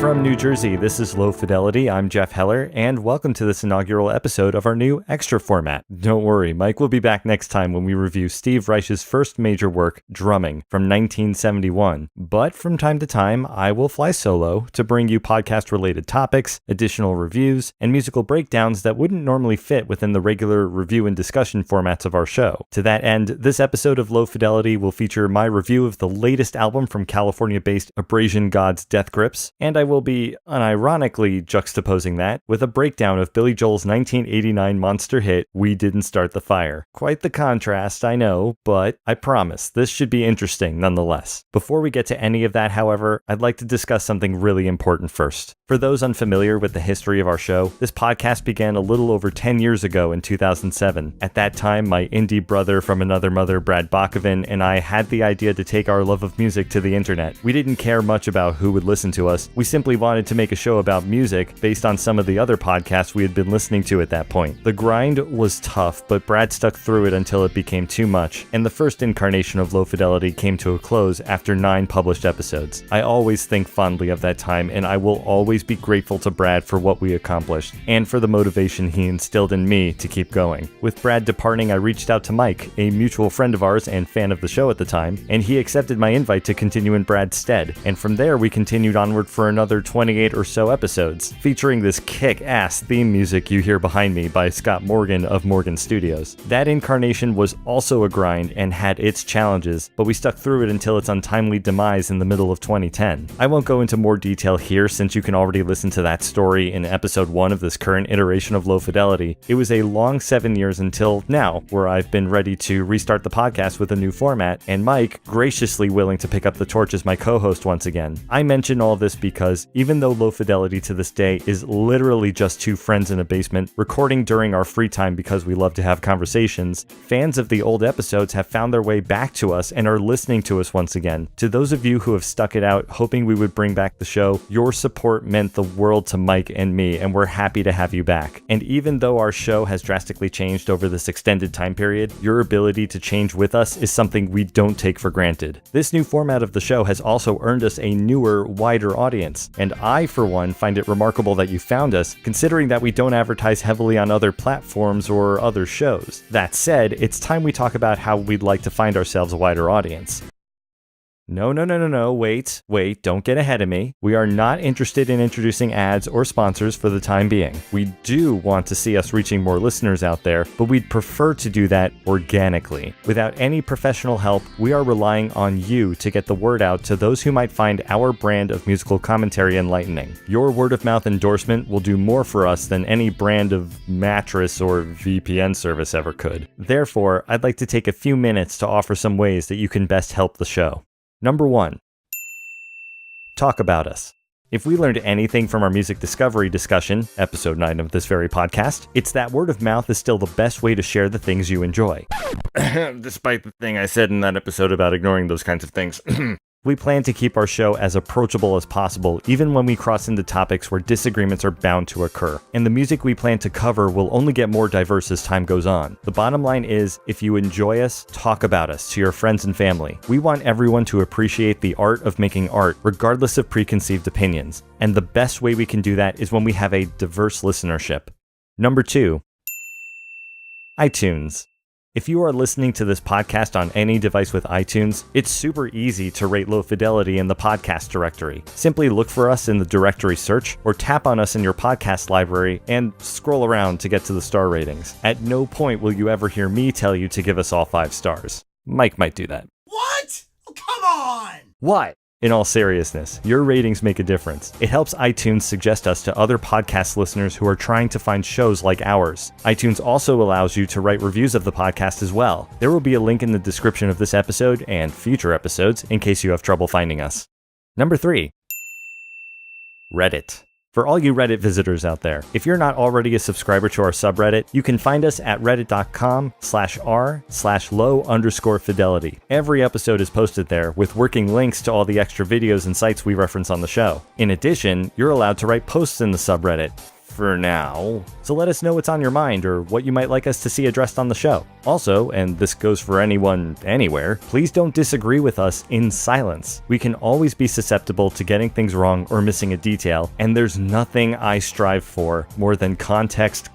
From New Jersey, this is Low Fidelity. I'm Jeff Heller, and welcome to this inaugural episode of our new extra format. Don't worry, Mike will be back next time when we review Steve Reich's first major work, Drumming, from 1971. But from time to time, I will fly solo to bring you podcast-related topics, additional reviews, and musical breakdowns that wouldn't normally fit within the regular review and discussion formats of our show. To that end, this episode of Low Fidelity will feature my review of the latest album from California-based Abrasion Gods Death Grips, and I will be unironically juxtaposing that with a breakdown of Billy Joel's 1989 monster hit, We Didn't Start the Fire. Quite the contrast, I know, but I promise this should be interesting nonetheless. Before we get to any of that, however, I'd like to discuss something really important first. For those unfamiliar with the history of our show, this podcast began a little over 10 years ago in 2007. At that time, my indie brother from another mother, Brad Bakovin, and I had the idea to take our love of music to the internet. We didn't care much about who would listen to us. We simply wanted to make a show about music based on some of the other podcasts we had been listening to at that point. The grind was tough, but Brad stuck through it until it became too much, and the first incarnation of Low Fidelity came to a close after 9 published episodes. I always think fondly of that time, and I will always be grateful to Brad for what we accomplished, and for the motivation he instilled in me to keep going. With Brad departing, I reached out to Mike, a mutual friend of ours and fan of the show at the time, and he accepted my invite to continue in Brad's stead, and from there we continued onward for another 28 or so episodes, featuring this kick-ass theme music you hear behind me by Scott Morgan of Morgan Studios. That incarnation was also a grind and had its challenges, but we stuck through it until its untimely demise in the middle of 2010. I won't go into more detail here since you can already listen to that story in episode 1 of this current iteration of Low Fidelity. It was a long 7 years until now, where I've been ready to restart the podcast with a new format, and Mike graciously willing to pick up the torch as my co-host once again. I mention all this because even though Low Fidelity to this day is literally just 2 friends in a basement recording during our free time because we love to have conversations, fans of the old episodes have found their way back to us and are listening to us once again. To those of you who have stuck it out hoping we would bring back the show, your support meant the world to Mike and me, and we're happy to have you back. And even though our show has drastically changed over this extended time period, your ability to change with us is something we don't take for granted. This new format of the show has also earned us a newer, wider audience, and I, for one, find it remarkable that you found us, considering that we don't advertise heavily on other platforms or other shows. That said, it's time we talk about how we'd like to find ourselves a wider audience. No, wait, don't get ahead of me. We are not interested in introducing ads or sponsors for the time being. We do want to see us reaching more listeners out there, but we'd prefer to do that organically. Without any professional help, we are relying on you to get the word out to those who might find our brand of musical commentary enlightening. Your word-of-mouth endorsement will do more for us than any brand of mattress or VPN service ever could. Therefore, I'd like to take a few minutes to offer some ways that you can best help the show. Number 1. Talk about us. If we learned anything from our music discovery discussion, episode 9 of this very podcast, it's that word of mouth is still the best way to share the things you enjoy. Despite the thing I said in that episode about ignoring those kinds of things. We plan to keep our show as approachable as possible, even when we cross into topics where disagreements are bound to occur. And the music we plan to cover will only get more diverse as time goes on. The bottom line is, if you enjoy us, talk about us to your friends and family. We want everyone to appreciate the art of making art, regardless of preconceived opinions. And the best way we can do that is when we have a diverse listenership. Number 2. iTunes. If you are listening to this podcast on any device with iTunes, it's super easy to rate Low Fidelity in the podcast directory. Simply look for us in the directory search or tap on us in your podcast library and scroll around to get to the star ratings. At no point will you ever hear me tell you to give us all 5 stars. Mike might do that. What? Oh, come on! What? In all seriousness, your ratings make a difference. It helps iTunes suggest us to other podcast listeners who are trying to find shows like ours. iTunes also allows you to write reviews of the podcast as well. There will be a link in the description of this episode and future episodes in case you have trouble finding us. Number 3. Reddit. For all you Reddit visitors out there, if you're not already a subscriber to our subreddit, you can find us at reddit.com/r/low_fidelity. Every episode is posted there with working links to all the extra videos and sites we reference on the show. In addition, you're allowed to write posts in the subreddit. for now. So let us know what's on your mind or what you might like us to see addressed on the show. Also, and this goes for anyone, anywhere, please don't disagree with us in silence. We can always be susceptible to getting things wrong or missing a detail, and there's nothing I strive for more than context.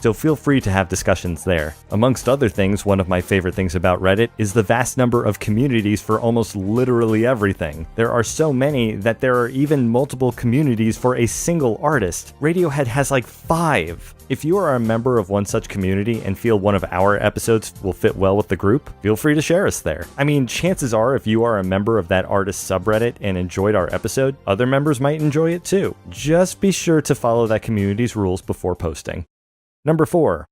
So feel free to have discussions there. Amongst other things, one of my favorite things about Reddit is the vast number of communities for almost literally everything. There are so many that there are even multiple communities for a single artist. Radiohead has like 5. If you are a member of one such community and feel one of our episodes will fit well with the group, feel free to share us there. I mean, chances are if you are a member of that artist subreddit and enjoyed our episode, other members might enjoy it too. Just be sure to follow that community's rules before posting. Number 4.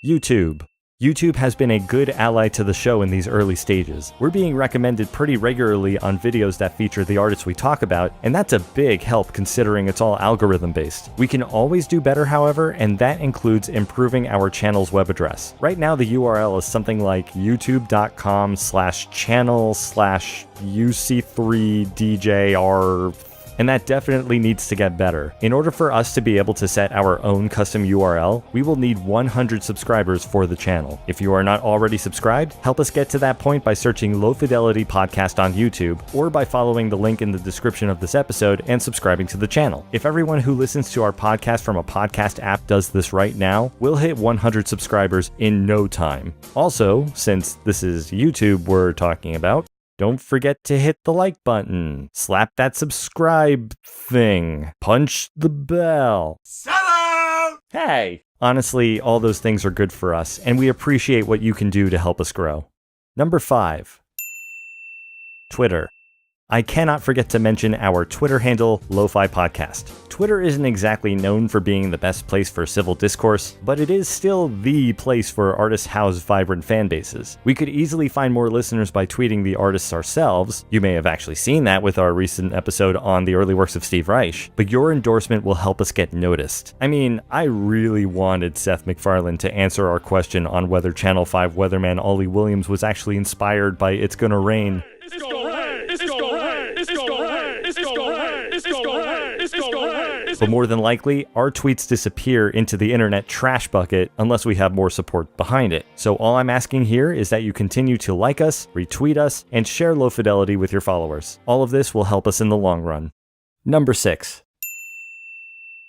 YouTube. YouTube has been a good ally to the show in these early stages. We're being recommended pretty regularly on videos that feature the artists we talk about, and that's a big help considering it's all algorithm-based. We can always do better, however, and that includes improving our channel's web address. Right now, the URL is something like youtube.com/channel/UC3DJR, and that definitely needs to get better. In order for us to be able to set our own custom URL, we will need 100 subscribers for the channel. If you are not already subscribed, help us get to that point by searching Low Fidelity Podcast on YouTube, or by following the link in the description of this episode and subscribing to the channel. If everyone who listens to our podcast from a podcast app does this right now, we'll hit 100 subscribers in no time. Also, since this is YouTube we're talking about, don't forget to hit the like button, slap that subscribe thing, punch the bell. Shut up! Hey! Honestly, all those things are good for us, and we appreciate what you can do to help us grow. Number 5. Twitter. I cannot forget to mention our Twitter handle, Lo-Fi Podcast. Twitter isn't exactly known for being the best place for civil discourse, but it is still the place where artists house vibrant fan bases. We could easily find more listeners by tweeting the artists ourselves. You may have actually seen that with our recent episode on the early works of Steve Reich, but your endorsement will help us get noticed. I mean, I really wanted Seth MacFarlane to answer our question on whether Channel 5 weatherman Ollie Williams was actually inspired by It's Gonna Rain. It's gonna rain, it's gonna rain, it's gonna rain, it's gonna rain, it's gonna rain, it's gonna rain. But more than likely, our tweets disappear into the internet trash bucket unless we have more support behind it. So all I'm asking here is that you continue to like us, retweet us, and share Low Fidelity with your followers. All of this will help us in the long run. Number 6.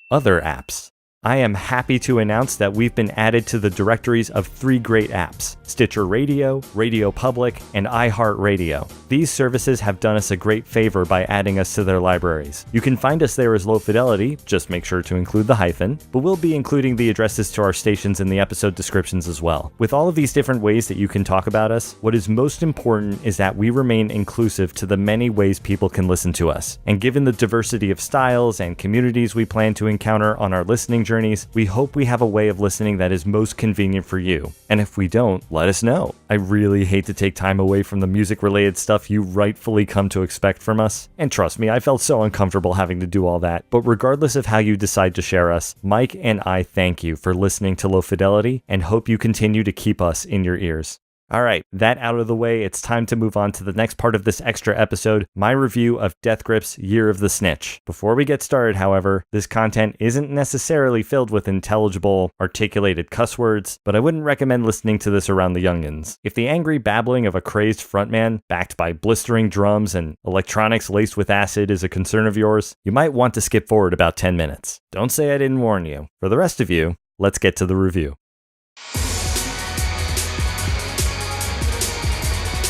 Other apps. I am happy to announce that we've been added to the directories of 3 great apps: Stitcher Radio, Radio Public, and iHeartRadio. These services have done us a great favor by adding us to their libraries. You can find us there as Low Fidelity, just make sure to include the hyphen, but we'll be including the addresses to our stations in the episode descriptions as well. With all of these different ways that you can talk about us, what is most important is that we remain inclusive to the many ways people can listen to us. And given the diversity of styles and communities we plan to encounter on our listening journeys, we hope we have a way of listening that is most convenient for you. And if we don't, let us know. I really hate to take time away from the music-related stuff you rightfully come to expect from us. And trust me, I felt so uncomfortable having to do all that. But regardless of how you decide to share us, Mike and I thank you for listening to Low Fidelity and hope you continue to keep us in your ears. All right, that out of the way, it's time to move on to the next part of this extra episode, my review of Death Grip's Year of the Snitch. Before we get started, however, this content isn't necessarily filled with intelligible, articulated cuss words, but I wouldn't recommend listening to this around the youngins. If the angry babbling of a crazed frontman, backed by blistering drums and electronics laced with acid is a concern of yours, you might want to skip forward about 10 minutes. Don't say I didn't warn you. For the rest of you, let's get to the review.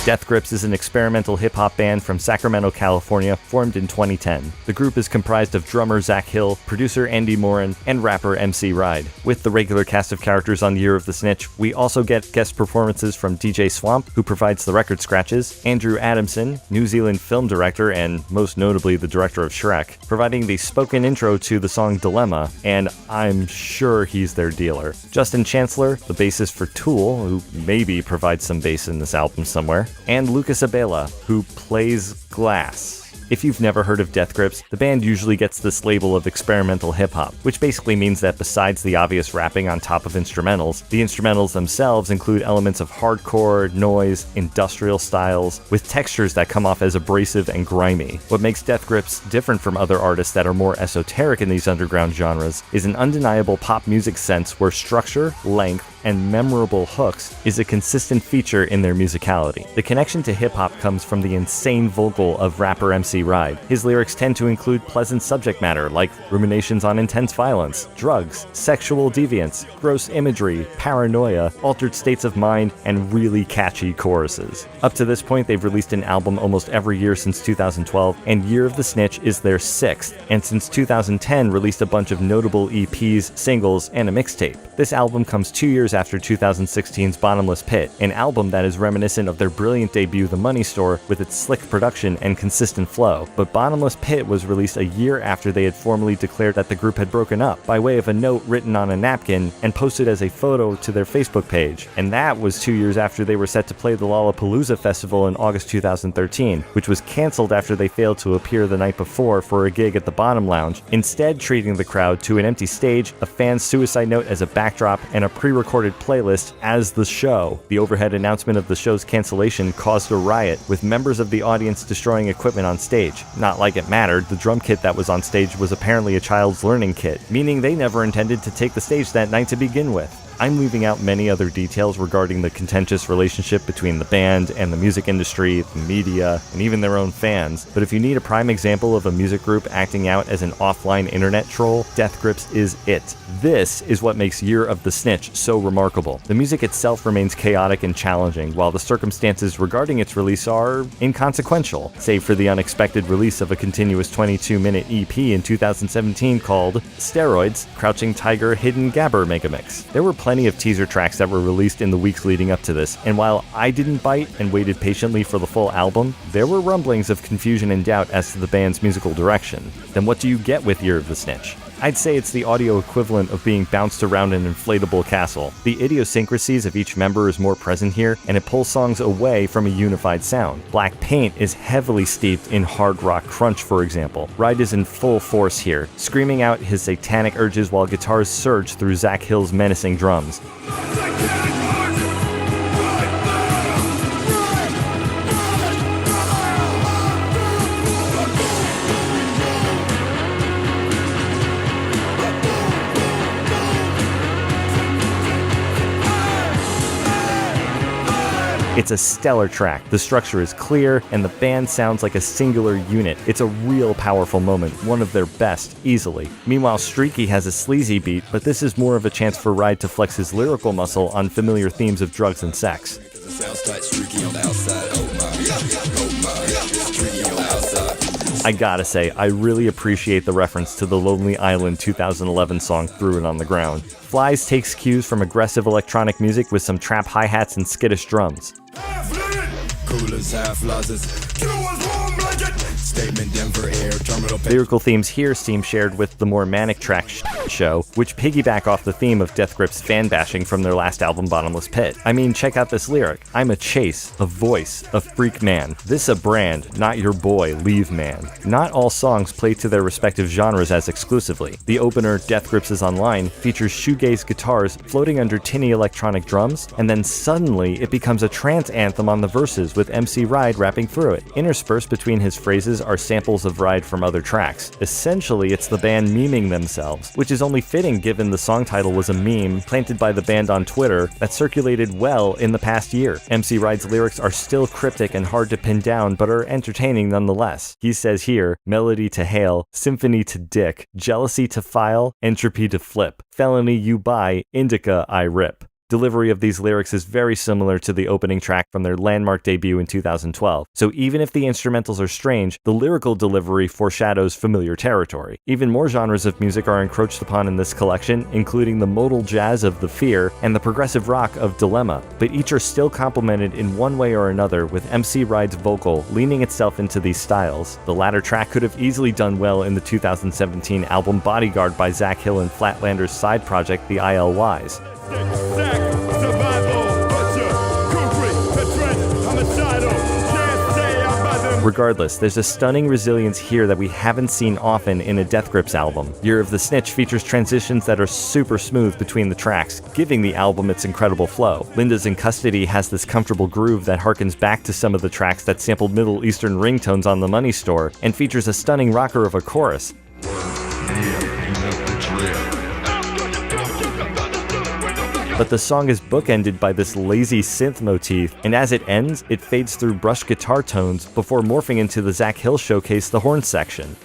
Death Grips is an experimental hip-hop band from Sacramento, California, formed in 2010. The group is comprised of drummer Zach Hill, producer Andy Morin, and rapper MC Ride. With the regular cast of characters on Year of the Snitch, we also get guest performances from DJ Swamp, who provides the record scratches, Andrew Adamson, New Zealand film director and most notably the director of Shrek, providing the spoken intro to the song Dilemma, and I'm sure he's their dealer. Justin Chancellor, the bassist for Tool, who maybe provides some bass in this album somewhere, and Lucas Abela, who plays glass. If you've never heard of Death Grips, the band usually gets this label of experimental hip-hop, which basically means that besides the obvious rapping on top of instrumentals, the instrumentals themselves include elements of hardcore, noise, industrial styles, with textures that come off as abrasive and grimy. What makes Death Grips different from other artists that are more esoteric in these underground genres is an undeniable pop music sense where structure, length, and memorable hooks is a consistent feature in their musicality. The connection to hip-hop comes from the insane vocal of rapper MC Ride. His lyrics tend to include pleasant subject matter like ruminations on intense violence, drugs, sexual deviance, gross imagery, paranoia, altered states of mind, and really catchy choruses. Up to this point, they've released an album almost every year since 2012, and Year of the Snitch is their 6th, and since 2010 released a bunch of notable EPs, singles, and a mixtape. This album comes 2 years after 2016's Bottomless Pit, an album that is reminiscent of their brilliant debut The Money Store with its slick production and consistent flow. But Bottomless Pit was released a year after they had formally declared that the group had broken up, by way of a note written on a napkin and posted as a photo to their Facebook page. And that was 2 years after they were set to play the Lollapalooza Festival in August 2013, which was cancelled after they failed to appear the night before for a gig at the Bottom Lounge, instead treating the crowd to an empty stage, a fan's suicide note as a backdrop, and a pre-recorded playlist as the show. The overhead announcement of the show's cancellation caused a riot, with members of the audience destroying equipment on stage. Not like it mattered, the drum kit that was on stage was apparently a child's learning kit, meaning they never intended to take the stage that night to begin with. I'm leaving out many other details regarding the contentious relationship between the band and the music industry, the media, and even their own fans, but if you need a prime example of a music group acting out as an offline internet troll, Death Grips is it. This is what makes Year of the Snitch so remarkable. The music itself remains chaotic and challenging, while the circumstances regarding its release are inconsequential, save for the unexpected release of a continuous 22-minute EP in 2017 called Steroids, Crouching Tiger, Hidden Gabber Megamix. There were plenty of teaser tracks that were released in the weeks leading up to this, and while I didn't bite and waited patiently for the full album, there were rumblings of confusion and doubt as to the band's musical direction. Then what do you get with Year of the Snitch? I'd say it's the audio equivalent of being bounced around an inflatable castle. The idiosyncrasies of each member is more present here, and it pulls songs away from a unified sound. Black Paint is heavily steeped in hard rock crunch, for example. Ride is in full force here, screaming out his satanic urges while guitars surge through Zach Hill's menacing drums. It's a stellar track, the structure is clear, and the band sounds like a singular unit. It's a real powerful moment, one of their best, easily. Meanwhile, Streaky has a sleazy beat, but this is more of a chance for Ride to flex his lyrical muscle on familiar themes of drugs and sex. I gotta say, I really appreciate the reference to the Lonely Island 2011 song Threw It on the Ground. Flies takes cues from aggressive electronic music with some trap hi-hats and skittish drums. Lyrical themes here seem shared with the more manic track Show, which piggyback off the theme of Death Grips fan bashing from their last album Bottomless Pit. I mean, check out this lyric. I'm a chase, a voice, a freak man. This a brand, not your boy, leave man. Not all songs play to their respective genres as exclusively. The opener, Death Grips is Online, features shoegaze guitars floating under tinny electronic drums, and then suddenly it becomes a trance anthem on the verses with MC Ride rapping through it. Interspersed between his phrases are samples of Ride from other tracks. Essentially, it's the band memeing themselves, which is only fitting given the song title was a meme planted by the band on Twitter that circulated well in the past year. MC Ride's lyrics are still cryptic and hard to pin down, but are entertaining nonetheless. He says here, melody to hail, symphony to dick, jealousy to file, entropy to flip, felony you buy, indica I rip. Delivery of these lyrics is very similar to the opening track from their landmark debut in 2012. So even if the instrumentals are strange, the lyrical delivery foreshadows familiar territory. Even more genres of music are encroached upon in this collection, including the modal jazz of The Fear and the progressive rock of Dilemma, but each are still complemented in one way or another with MC Ride's vocal leaning itself into these styles. The latter track could have easily done well in the 2017 album Bodyguard by Zach Hill and Flatlander's side project, the ILYs. Regardless, there's a stunning resilience here that we haven't seen often in a Death Grips album. Year of the Snitch features transitions that are super smooth between the tracks, giving the album its incredible flow. Linda's In Custody has this comfortable groove that harkens back to some of the tracks that sampled Middle Eastern ringtones on The Money Store, and features a stunning rocker of a chorus. But the song is bookended by this lazy synth motif, and as it ends, it fades through brushed guitar tones before morphing into the Zach Hill showcase, the horn section.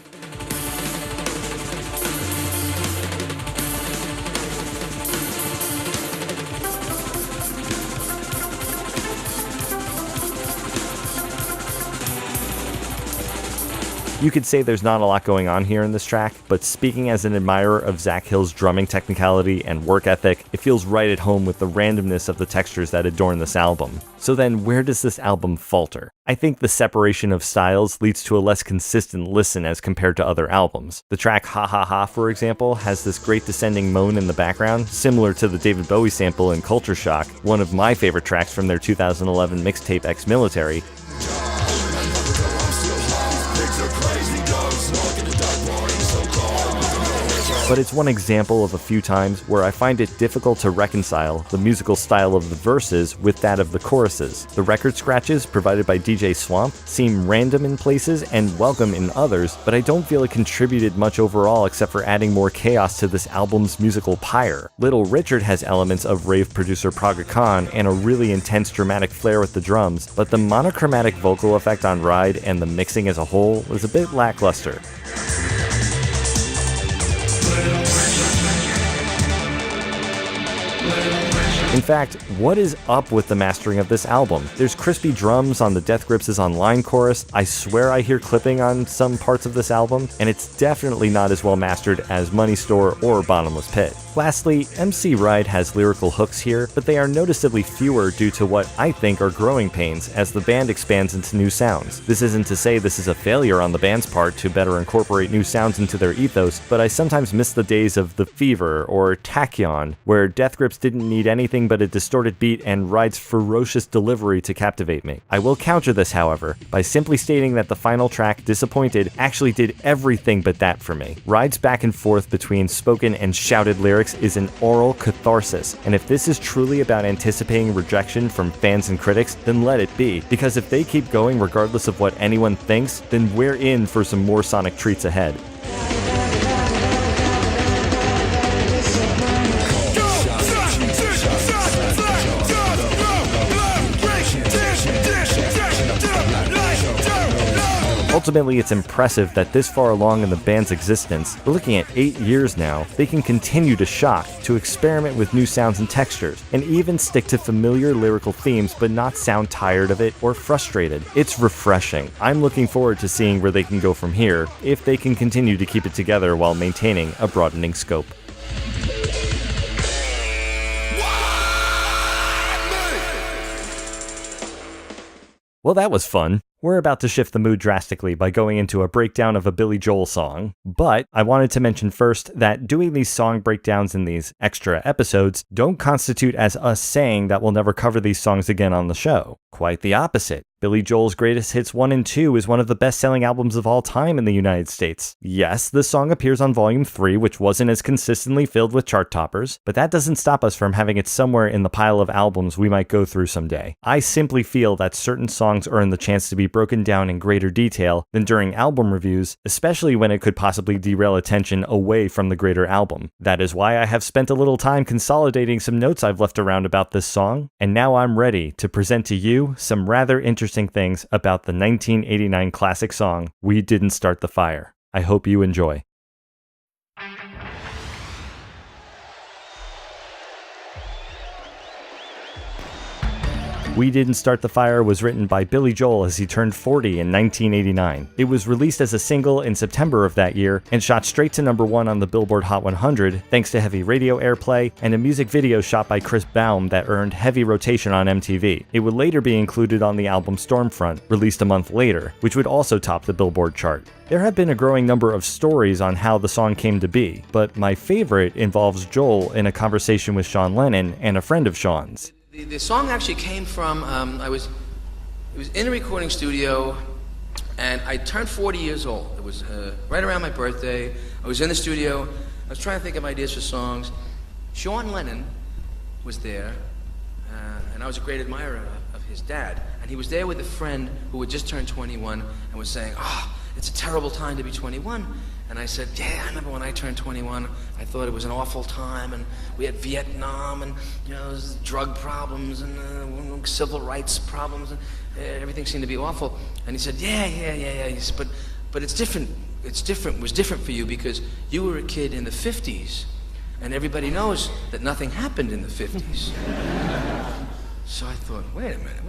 You could say there's not a lot going on here in this track, but speaking as an admirer of Zach Hill's drumming technicality and work ethic, it feels right at home with the randomness of the textures that adorn this album. So then, where does this album falter? I think the separation of styles leads to a less consistent listen as compared to other albums. The track Ha Ha Ha, for example, has this great descending moan in the background, similar to the David Bowie sample in Culture Shock, one of my favorite tracks from their 2011 mixtape Ex-Military. But it's one example of a few times where I find it difficult to reconcile the musical style of the verses with that of the choruses. The record scratches provided by DJ Swamp seem random in places and welcome in others, but I don't feel it contributed much overall except for adding more chaos to this album's musical pyre. Little Richard has elements of rave producer Praga Khan and a really intense dramatic flair with the drums, but the monochromatic vocal effect on Ride and the mixing as a whole was a bit lackluster. In fact, what is up with the mastering of this album? There's crispy drums on the Death Grips' online chorus, I swear I hear clipping on some parts of this album, and it's definitely not as well mastered as Money Store or Bottomless Pit. Lastly, MC Ride has lyrical hooks here, but they are noticeably fewer due to what I think are growing pains as the band expands into new sounds. This isn't to say this is a failure on the band's part to better incorporate new sounds into their ethos, but I sometimes miss the days of The Fever or Tachyon, where Death Grips didn't need anything but a distorted beat and Ride's ferocious delivery to captivate me. I will counter this, however, by simply stating that the final track, Disappointed, actually did everything but that for me. Ride's back and forth between spoken and shouted lyrics is an oral catharsis, and if this is truly about anticipating rejection from fans and critics, then let it be, because if they keep going regardless of what anyone thinks, then we're in for some more sonic treats ahead. Ultimately, it's impressive that this far along in the band's existence, we're looking at 8 years now, they can continue to shock, to experiment with new sounds and textures, and even stick to familiar lyrical themes but not sound tired of it or frustrated. It's refreshing. I'm looking forward to seeing where they can go from here, if they can continue to keep it together while maintaining a broadening scope. Well, that was fun. We're about to shift the mood drastically by going into a breakdown of a Billy Joel song, but I wanted to mention first that doing these song breakdowns in these extra episodes don't constitute as us saying that we'll never cover these songs again on the show. Quite the opposite. Billy Joel's Greatest Hits 1 and 2 is one of the best-selling albums of all time in the United States. Yes, this song appears on Volume 3, which wasn't as consistently filled with chart toppers, but that doesn't stop us from having it somewhere in the pile of albums we might go through someday. I simply feel that certain songs earn the chance to be broken down in greater detail than during album reviews, especially when it could possibly derail attention away from the greater album. That is why I have spent a little time consolidating some notes I've left around about this song, and now I'm ready to present to you some rather interesting things about the 1989 classic song, We Didn't Start the Fire. I hope you enjoy. We Didn't Start the Fire was written by Billy Joel as he turned 40 in 1989. It was released as a single in September of that year and shot straight to number 1 on the Billboard Hot 100 thanks to heavy radio airplay and a music video shot by Chris Baum that earned heavy rotation on MTV. It would later be included on the album Stormfront, released a month later, which would also top the Billboard chart. There have been a growing number of stories on how the song came to be, but my favorite involves Joel in a conversation with Sean Lennon and a friend of Sean's. The song actually came from, it was in a recording studio And I turned 40 years old. It was right around my birthday. I was in the studio. I was trying to think of ideas for songs. Sean Lennon was there, and I was a great admirer of his dad. And he was there with a friend who had just turned 21 and was saying, it's a terrible time to be 21. And I said, yeah, I remember when I turned 21, I thought it was an awful time, and we had Vietnam, and drug problems, and civil rights problems, and everything seemed to be awful. And he said, yeah. He said, but it's different. It was different for you because you were a kid in the 50s, and everybody knows that nothing happened in the 50s. So I thought, wait a minute.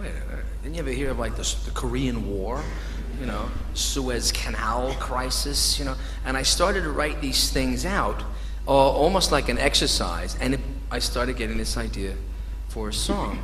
Didn't you ever hear of like the Korean War? Suez Canal crisis, and I started to write these things out, almost like an exercise, and I started getting this idea for a song.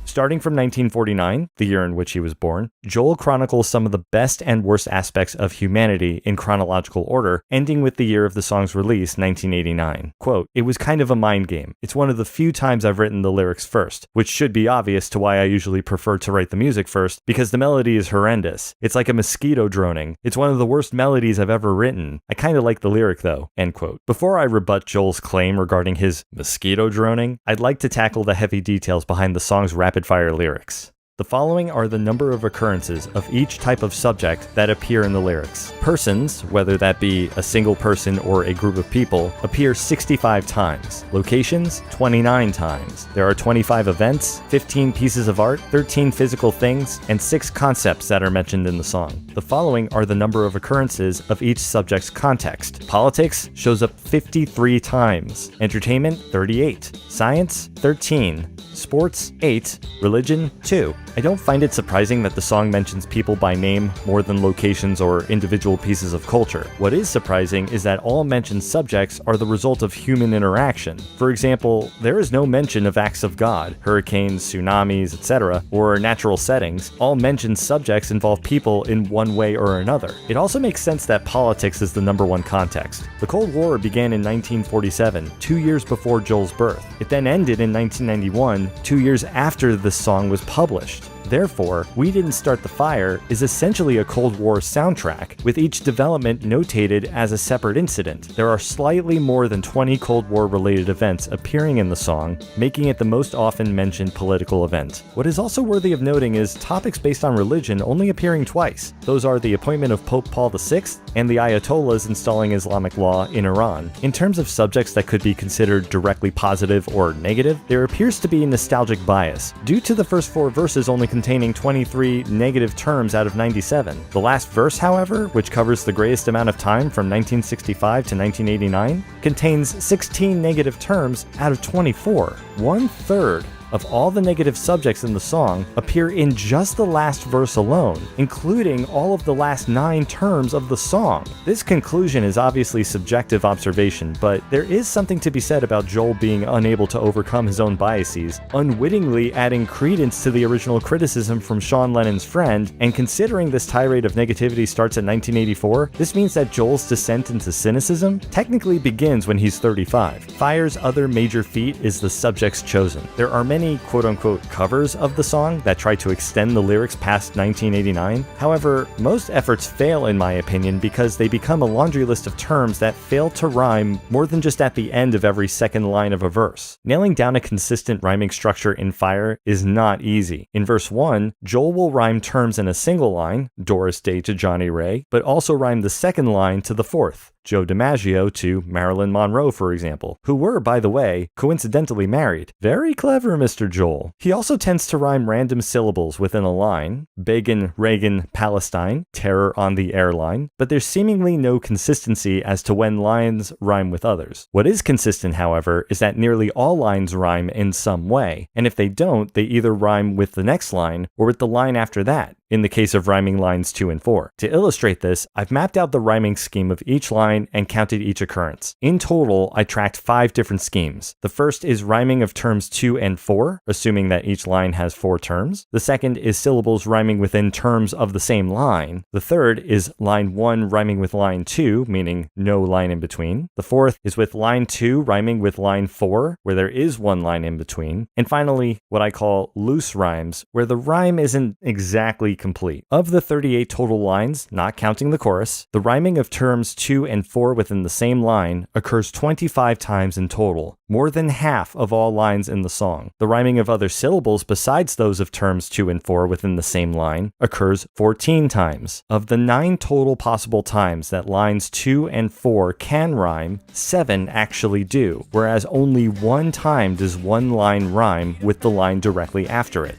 Starting from 1949, the year in which he was born, Joel chronicles some of the best and worst aspects of humanity in chronological order, ending with the year of the song's release, 1989. Quote, "It was kind of a mind game. It's one of the few times I've written the lyrics first, which should be obvious to why I usually prefer to write the music first, because the melody is horrendous. It's like a mosquito droning. It's one of the worst melodies I've ever written. I kind of like the lyric though." End quote. Before I rebut Joel's claim regarding his mosquito droning, I'd like to tackle the heavy details behind the song's rapid-fire lyrics. The following are the number of occurrences of each type of subject that appear in the lyrics. Persons, whether that be a single person or a group of people, appear 65 times. Locations, 29 times. There are 25 events, 15 pieces of art, 13 physical things, and 6 concepts that are mentioned in the song. The following are the number of occurrences of each subject's context. Politics shows up 53 times. Entertainment, 38. Science, 13. Sports, 8. Religion, 2. I don't find it surprising that the song mentions people by name more than locations or individual pieces of culture. What is surprising is that all mentioned subjects are the result of human interaction. For example, there is no mention of acts of God, hurricanes, tsunamis, etc., or natural settings. All mentioned subjects involve people in one way or another. It also makes sense that politics is the number one context. The Cold War began in 1947, 2 years before Joel's birth. It then ended in 1991, 2 years after this song was published. Therefore, We Didn't Start the Fire is essentially a Cold War soundtrack, with each development notated as a separate incident. There are slightly more than 20 Cold War-related events appearing in the song, making it the most often mentioned political event. What is also worthy of noting is topics based on religion only appearing twice. Those are the appointment of Pope Paul VI and the Ayatollahs installing Islamic law in Iran. In terms of subjects that could be considered directly positive or negative, there appears to be a nostalgic bias, due to the first 4 verses only containing 23 negative terms out of 97. The last verse, however, which covers the greatest amount of time from 1965 to 1989, contains 16 negative terms out of 24. 1/3 of all the negative subjects in the song appear in just the last verse alone, including all of the last 9 terms of the song. This conclusion is obviously subjective observation, but there is something to be said about Joel being unable to overcome his own biases, unwittingly adding credence to the original criticism from Sean Lennon's friend, and considering this tirade of negativity starts in 1984, this means that Joel's descent into cynicism technically begins when he's 35. Fire's other major feat is the subjects chosen. There are many quote-unquote covers of the song that try to extend the lyrics past 1989. However, most efforts fail in my opinion because they become a laundry list of terms that fail to rhyme more than just at the end of every second line of a verse. Nailing down a consistent rhyming structure in Fire is not easy. In verse 1, Joel will rhyme terms in a single line, Doris Day to Johnny Ray, but also rhyme the second line to the fourth, Joe DiMaggio to Marilyn Monroe, for example, who were, by the way, coincidentally married. Very clever, Mr. Joel. He also tends to rhyme random syllables within a line, Begin, Reagan, Palestine, Terror on the Airline, but there's seemingly no consistency as to when lines rhyme with others. What is consistent, however, is that nearly all lines rhyme in some way, and if they don't, they either rhyme with the next line or with the line after that, in the case of rhyming lines 2 and 4. To illustrate this, I've mapped out the rhyming scheme of each line and counted each occurrence. In total, I tracked 5 different schemes. The first is rhyming of terms 2 and 4, assuming that each line has 4 terms. The second is syllables rhyming within terms of the same line. The third is line 1 rhyming with line 2, meaning no line in between. The fourth is with line 2 rhyming with line 4, where there is one line in between. And finally, what I call loose rhymes, where the rhyme isn't exactly basically complete. Of the 38 total lines, not counting the chorus, the rhyming of terms 2 and 4 within the same line occurs 25 times in total, more than half of all lines in the song. The rhyming of other syllables besides those of terms 2 and 4 within the same line occurs 14 times. Of the 9 total possible times that lines 2 and 4 can rhyme, 7 actually do, whereas only 1 time does one line rhyme with the line directly after it.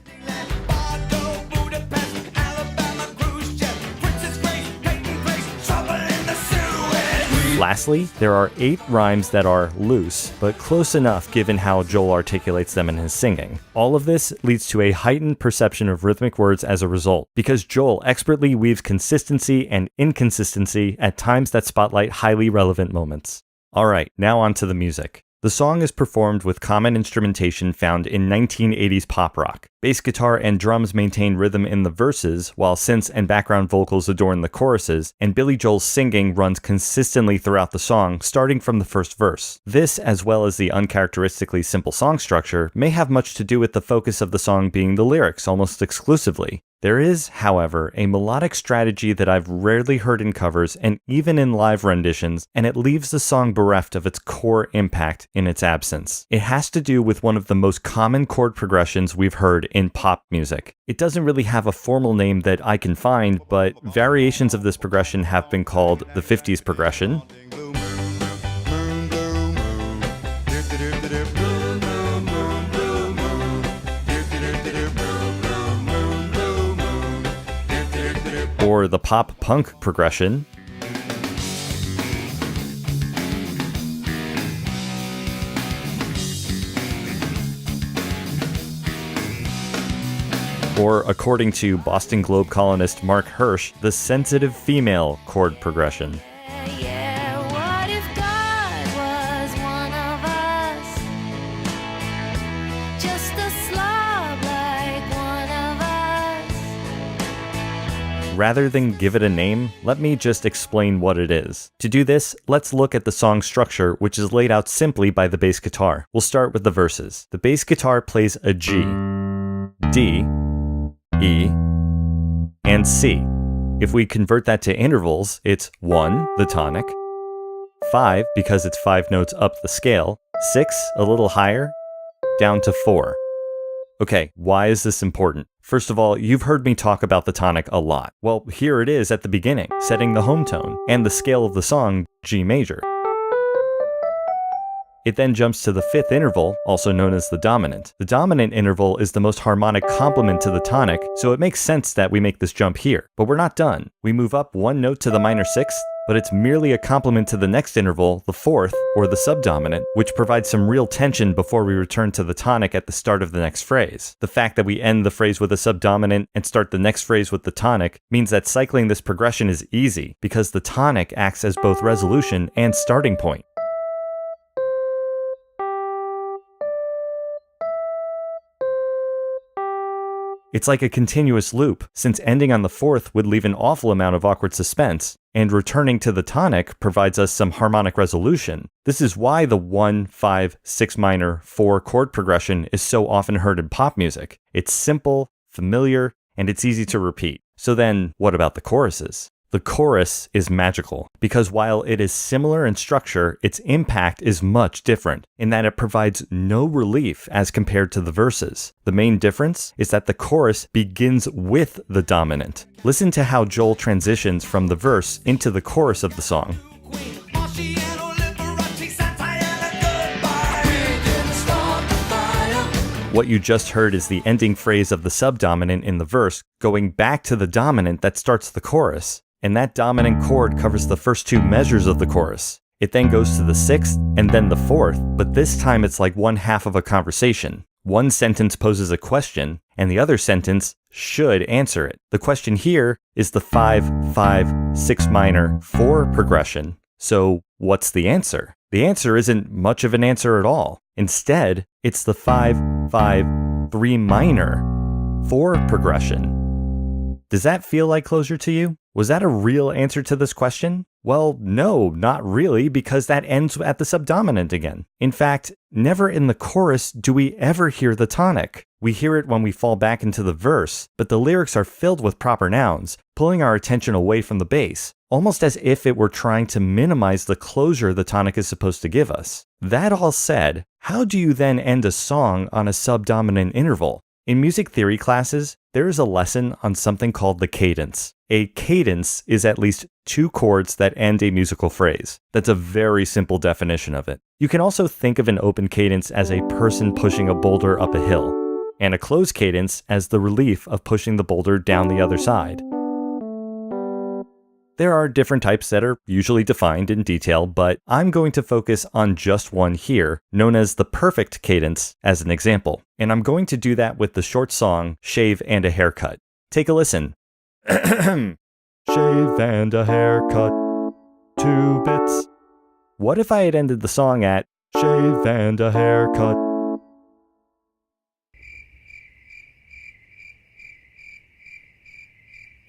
Lastly, there are 8 rhymes that are loose, but close enough given how Joel articulates them in his singing. All of this leads to a heightened perception of rhythmic words as a result, because Joel expertly weaves consistency and inconsistency at times that spotlight highly relevant moments. Alright, now on to the music. The song is performed with common instrumentation found in 1980s pop rock. Bass guitar and drums maintain rhythm in the verses, while synths and background vocals adorn the choruses, and Billy Joel's singing runs consistently throughout the song, starting from the first verse. This, as well as the uncharacteristically simple song structure, may have much to do with the focus of the song being the lyrics almost exclusively. There is, however, a melodic strategy that I've rarely heard in covers and even in live renditions, and it leaves the song bereft of its core impact in its absence. It has to do with one of the most common chord progressions we've heard in pop music. It doesn't really have a formal name that I can find, but variations of this progression have been called the 50s progression, or the pop-punk progression, or according to Boston Globe columnist Mark Hirsch, the sensitive female chord progression. Rather than give it a name, let me just explain what it is. To do this, let's look at the song structure, which is laid out simply by the bass guitar. We'll start with the verses. The bass guitar plays a G, D, E, and C. If we convert that to intervals, it's 1, the tonic, 5, because it's 5 notes up the scale, 6, a little higher, down to 4. Okay, why is this important? First of all, you've heard me talk about the tonic a lot. Well, here it is at the beginning, setting the home tone, and the scale of the song, G major. It then jumps to the 5th interval, also known as the dominant. The dominant interval is the most harmonic complement to the tonic, so it makes sense that we make this jump here. But we're not done. We move up 1 note to the minor 6th, but it's merely a complement to the next interval, the 4th, or the subdominant, which provides some real tension before we return to the tonic at the start of the next phrase. The fact that we end the phrase with a subdominant and start the next phrase with the tonic means that cycling this progression is easy, because the tonic acts as both resolution and starting point. It's like a continuous loop, since ending on the 4th would leave an awful amount of awkward suspense, and returning to the tonic provides us some harmonic resolution. This is why the 1, 5, 6 minor, 4 chord progression is so often heard in pop music. It's simple, familiar, and it's easy to repeat. So then, what about the choruses? The chorus is magical, because while it is similar in structure, its impact is much different, in that it provides no relief as compared to the verses. The main difference is that the chorus begins with the dominant. Listen to how Joel transitions from the verse into the chorus of the song. What you just heard is the ending phrase of the subdominant in the verse, going back to the dominant that starts the chorus. And that dominant chord covers the first 2 measures of the chorus. It then goes to the 6th and then the 4th, but this time it's like 1/2 of a conversation. One sentence poses a question, and the other sentence should answer it. The question here is the 5, 5, 6 minor, 4 progression. So what's the answer? The answer isn't much of an answer at all. Instead, it's the 5, 5, 3 minor, 4 progression. Does that feel like closure to you? Was that a real answer to this question? Well, no, not really, because that ends at the subdominant again. In fact, never in the chorus do we ever hear the tonic. We hear it when we fall back into the verse, but the lyrics are filled with proper nouns, pulling our attention away from the bass, almost as if it were trying to minimize the closure the tonic is supposed to give us. That all said, how do you then end a song on a subdominant interval? In music theory classes, there is a lesson on something called the cadence. A cadence is at least 2 chords that end a musical phrase. That's a very simple definition of it. You can also think of an open cadence as a person pushing a boulder up a hill, and a closed cadence as the relief of pushing the boulder down the other side. There are different types that are usually defined in detail, but I'm going to focus on just one here, known as the perfect cadence, as an example. And I'm going to do that with the short song, Shave and a Haircut. Take a listen. Shave and a haircut, 2 bits. What if I had ended the song at shave and a haircut?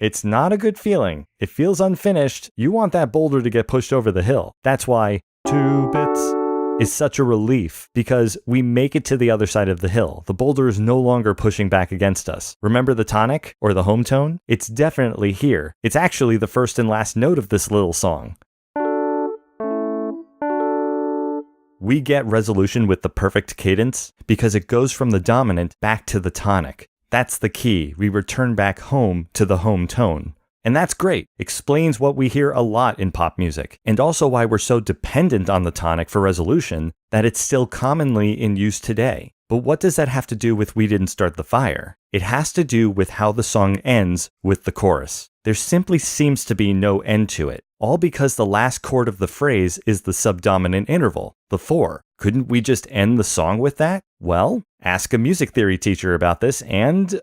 It's not a good feeling. It feels unfinished. You want that boulder to get pushed over the hill. That's why 2 bits is such a relief, because we make it to the other side of the hill. The boulder is no longer pushing back against us. Remember the tonic or the home tone? It's definitely here. It's actually the first and last note of this little song. We get resolution with the perfect cadence because it goes from the dominant back to the tonic. That's the key. We return back home to the home tone. And that's great. Explains what we hear a lot in pop music, and also why we're so dependent on the tonic for resolution that it's still commonly in use today. But what does that have to do with We Didn't Start the Fire? It has to do with how the song ends with the chorus. There simply seems to be no end to it, all because the last chord of the phrase is the subdominant interval, the 4. Couldn't we just end the song with that? Well, ask a music theory teacher about this, and,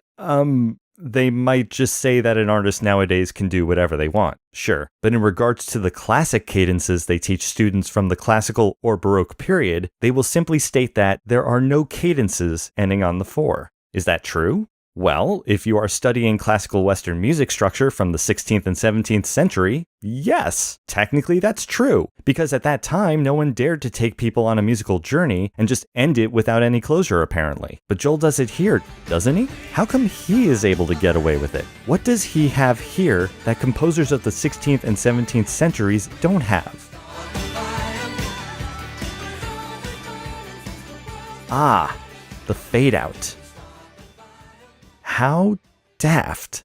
they might just say that an artist nowadays can do whatever they want, sure. But in regards to the classic cadences they teach students from the classical or Baroque period, they will simply state that there are no cadences ending on the 4. Is that true? Well, if you are studying classical Western music structure from the 16th and 17th century, yes, technically that's true, because at that time no one dared to take people on a musical journey and just end it without any closure apparently. But Joel does it here, doesn't he? How come he is able to get away with it? What does he have here that composers of the 16th and 17th centuries don't have? Ah, the fade out. How daft.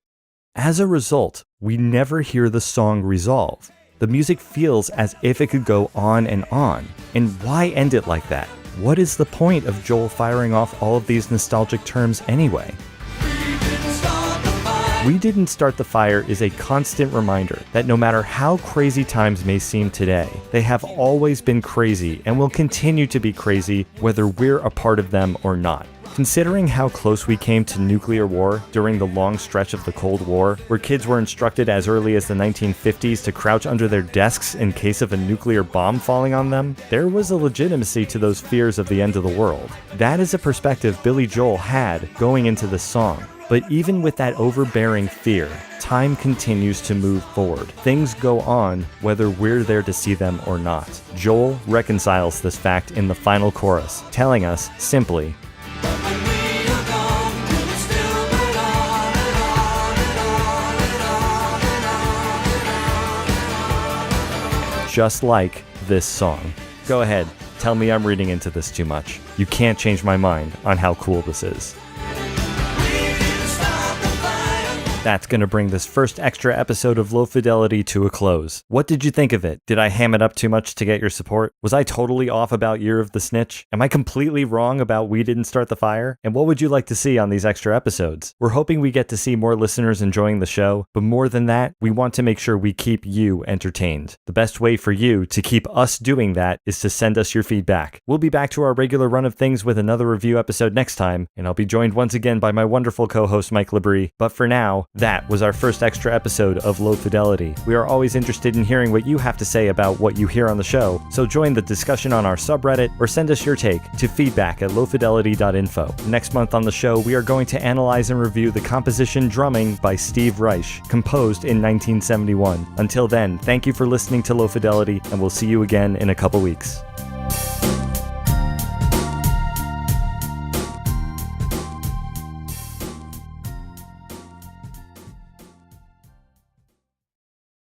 As a result, we never hear the song resolve. The music feels as if it could go on. And why end it like that? What is the point of Joel firing off all of these nostalgic terms anyway? We Didn't Start the Fire is a constant reminder that no matter how crazy times may seem today, they have always been crazy and will continue to be crazy whether we're a part of them or not. Considering how close we came to nuclear war during the long stretch of the Cold War, where kids were instructed as early as the 1950s to crouch under their desks in case of a nuclear bomb falling on them, there was a legitimacy to those fears of the end of the world. That is a perspective Billy Joel had going into this song. But even with that overbearing fear, time continues to move forward. Things go on whether we're there to see them or not. Joel reconciles this fact in the final chorus, telling us simply, just like this song. Go ahead, tell me I'm reading into this too much. You can't change my mind on how cool this is. That's going to bring this first extra episode of Low Fidelity to a close. What did you think of it? Did I ham it up too much to get your support? Was I totally off about Year of the Snitch? Am I completely wrong about We Didn't Start the Fire? And what would you like to see on these extra episodes? We're hoping we get to see more listeners enjoying the show, but more than that, we want to make sure we keep you entertained. The best way for you to keep us doing that is to send us your feedback. We'll be back to our regular run of things with another review episode next time, and I'll be joined once again by my wonderful co-host Mike Labrie. But for now, That was our first extra episode of Low Fidelity. We are always interested in hearing what you have to say about what you hear on the show, so join the discussion on our subreddit or send us your take to feedback@lowfidelity.info. Next month on the show, we are going to analyze and review the composition Drumming by Steve Reich, composed in 1971. Until then, thank you for listening to Low Fidelity, and we'll see you again in a couple weeks.